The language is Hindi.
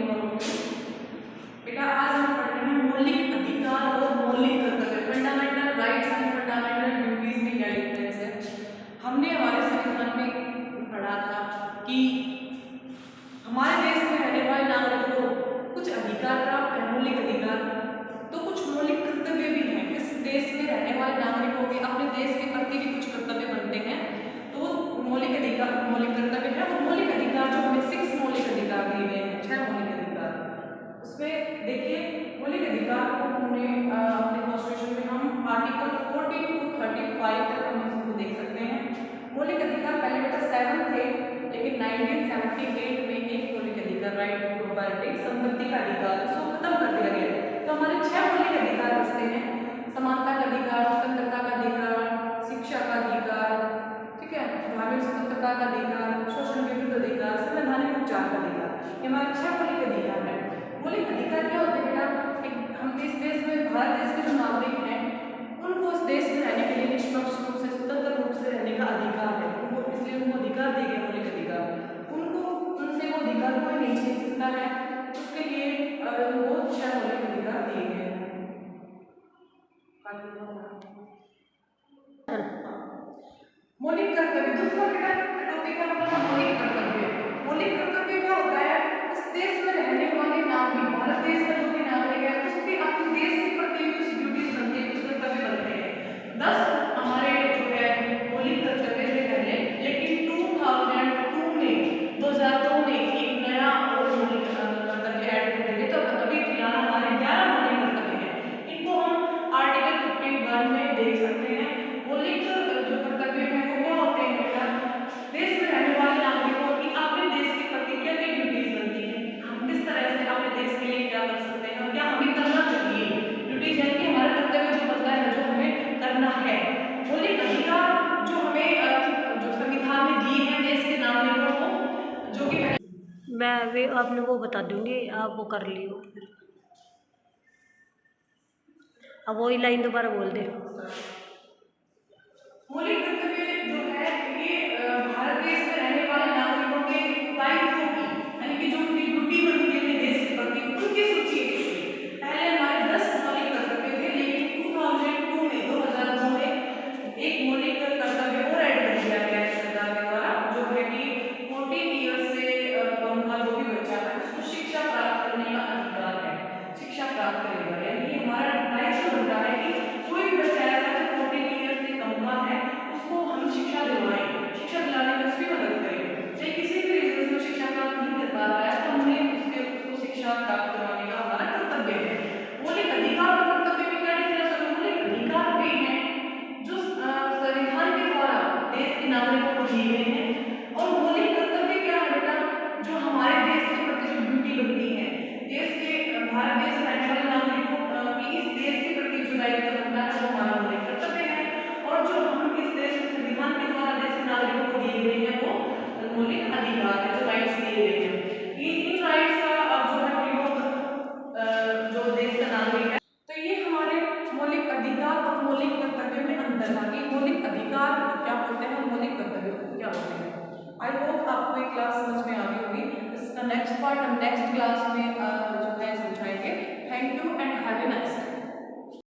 Evening all of you. बेटा आज हम पढ़ रहे हैं मौलिक अधिकार और मौलिक कर्तव्य, fundamental rights and fundamental duties में क्या डिफरेंस है। हमने हमारे संविधान में पढ़ा था कि हमारे देश में रहने वाले नागरिकों को कुछ अधिकार प्राप्त है, मौलिक अधिकार, तो कुछ मौलिक कर्तव्य भी हैं। इस देश में रहने वाले नागरिकों के अपने देश के प्रति भी कुछ कर्तव्य बनते हैं, तो मौलिक अधिकार मौलिक कर्तव्य है। और मौलिक अधिकार जो हमें 6 मौलिक अधिकार दिए गए हैं, 6 मौलिक अधिकार, उसमें देखिए मौलिक अधिकार को हमने अपने कॉन्स्टिट्यूशन में हम आर्टिकल 14 टू 35 तक हम इसको देख सकते हैं। मौलिक अधिकार पहले बेटा 7 थे, लेकिन 1978 में एक मौलिक अधिकार राइट टू प्रॉपर्टी, संपत्ति का अधिकार, उसको खत्म कर दिया गया। तो हमारे 6 मौलिक अधिकार बचते हैं, समानता का अधिकार, स्वतंत्रता का अधिकार, शिक्षा का अधिकार, ठीक है, धार्मिक स्वतंत्रता का अधिकार, शोषण के विरुद्ध अधिकार, संवैधानिक उपचार का अधिकार। ये हमारे 6 मौलिक अधिकार है। मौलिक अधिकार क्या होते हैं बेटा, हम इस देश में, भारत देश के जो नागरिक हैं, उनको इस देश में रहने के लिए निष्पक्ष रूप से, स्वतंत्र रूप से रहने का अधिकार है उनको, इसलिए उनको अधिकार दिए गए मौलिक अधिकार। उनको उनसे वो अधिकार कोई नहीं छीन सकता है, उसके लिए वो 6 मौलिक अधिकार दिए गए हैं। मौलिक कर्तव्य, दूसरा बेटा टॉपिक है अपना मौलिक कर्तव्य। मौलिक कर्तव्य क्या होता है, इस देश में रहने वाले नागरिक, भारत देश का जो भी नागरिक है, उसके अपने देश के प्रति कुछ ड्यूटीज बनती है, कुछ कर्तव्य बनते हैं। 10 हमारे जो है मौलिक कर्तव्य थे पहले, लेकिन 2002 में 2002 में एक नया और मौलिक कर्तव्य ऐड कर दिए। तो अभी फिलहाल हमारे 11 मौलिक कर्तव्य हैं। इनको हम आर्टिकल 51 में देख सकते हैं। मौलिक जो कर्तव्य है वो क्या होते हैं बेटा, देश में रहने वाले नागरिकों की अपने देश के प्रति क्या क्या ड्यूटीज बनती हैं, हम किस तरह से अपने देश के लिए क्या कर सकते हैं और क्या हमें करना चाहिए। ड्यूटीज यानी कि हमारा कर्तव्य जो बनता है, जो हमें करना है। मौलिक अधिकार जो हमें जो संविधान में दिए हैं देश के नागरिकों को, जो कि मैं वे आपने वो बता दूंगी, आप वो कर लियो। अब वही लाइन दोबारा बोल दे। मौलिक कर्तव्य जो है ये भारत देश में रहने वाले नागरिकों के दायित्वों की, यानी कि जो उनकी ड्यूटी बनती है अपने देश के प्रति, उनकी सूची है इसमें। पहले हमारे 10 मौलिक कर्तव्य थे, लेकिन 2002 में एक मौलिक कर्तव्य और ऐड कर दिया गया है सरकार के द्वारा, जो है कि 14 ईयर से कम का जो भी बच्चा है उसको शिक्षा प्राप्त करने का अधिकार है, शिक्षा प्राप्त करेगा। यानी कि हमारा दायित्व बनता है कि कोई भी बच्चा ऐसा जो 14 ईयर से कम का है उसको हम शिक्षा दिलवाएं, शिक्षा दिलाने में उसकी मदद करें। चाहे किसी भी रीजन से शिक्षा प्राप्त नहीं कर पा रहा है तो हमें उसको शिक्षा प्राप्त करवाने का हमारा कर्तव्य है। मौलिक अधिकार और कर्तव्य में क्या डिफरेंस है? मौलिक अधिकार वे हैं जो संविधान के द्वारा देश के नागरिकों को दिए गए हैं, और मौलिक कर्तव्य क्या है बेटा, जो हमारे देश के प्रति जो ड्यूटी बनती है, देश के भारत देश में रहने वाले नागरिकों की इस देश के प्रति जो दायित्व बनता है वो हमारा मौलिक कर्तव्य है। और जो हम इस देश के संविधान के द्वारा देश के नागरिकों को दिए गए हैं वो मौलिक अधिकार है, जो राइट्स दिए गए हैं। इन राइट्स का जो है प्रयोग जो देश का नागरिक है, तो ये हमारे मौलिक अधिकार और मौलिक कर्तव्य में अंतर था कि मौलिक अधिकार क्या होते हैं और मौलिक कर्तव्य क्या होते हैं। आई होप आपको ये क्लास समझ में आ गई होगी। इसका नेक्स्ट पार्ट हम नेक्स्ट क्लास में जो है समझाएंगे। Thank you and have a nice